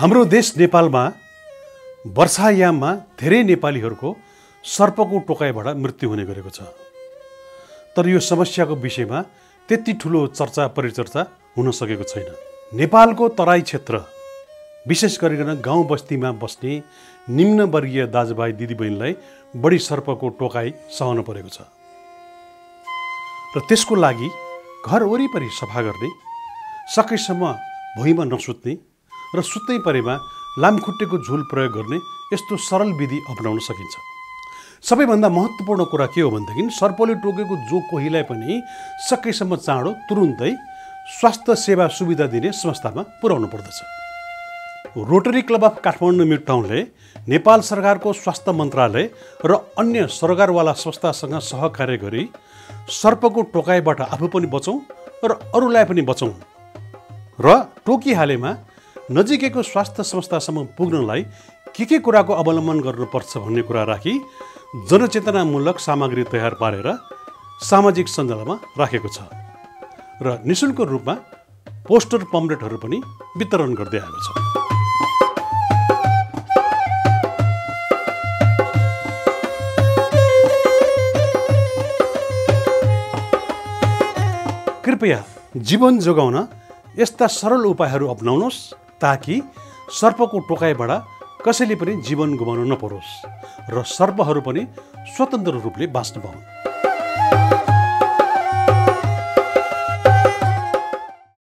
हाम्रो देश नेपालमा वर्षायाममा धेरै नेपालीहरूको सर्पको टोकाइबाट मृत्यु हुने गरेको छ। तर यो समस्याको विषयमा त्यति ठुलो चर्चा परिचर्चा हुन सकेको छैन। नेपालको तराई क्षेत्र विशेष गरिकन गाउँ बस्तीमा बस्ने निम्नवर्गीय दाजुभाइ दिदीबहिनीलाई बढी सर्पको टोकाइ सहनु परेको छ र त्यसको लागि घर वरिपरि सफा गर्ने, सकेसम्म भुइँमा नसुत्ने र सुत्नै परेमा लामखुट्टेको झुल प्रयोग गर्ने यस्तो सरल विधि अपनाउन सकिन्छ। सबैभन्दा महत्त्वपूर्ण कुरा के हो भनेदेखि सर्पले टोकेको जो कोहीलाई पनि सकेसम्म चाँडो तुरुन्तै स्वास्थ्य सेवा सुविधा दिने संस्थामा पुर्याउनु पर्दछ। रोटरी क्लब अफ काठमाडौँ मिडटाउनले नेपाल सरकारको स्वास्थ्य मन्त्रालय र अन्य सरकारवाला संस्थासँग सहकार्य गरी सर्पको टोकाइबाट आफू पनि बचौँ र अरूलाई पनि बचौँ र टोकिहालेमा नजिकैको स्वास्थ्य संस्थासम्म पुग्नलाई के कुराको अवलम्बन गर्नुपर्छ भन्ने कुरा राखी जनचेतनामूलक सामग्री तयार पारेर सामाजिक सञ्जालमा राखेको छ र निःशुल्क रूपमा पोस्टर पम्पलेटहरू पनि वितरण गर्दै आएको छ। कृपया जीवन जोगाउन यस्ता सरल उपायहरू अपनाउनुहोस् ताकि सर्पको टोकाइबाट कसैले पनि जीवन गुमाउनु नपरोस् र सर्पहरू पनि स्वतन्त्र रूपले बाँच्न पाउन्।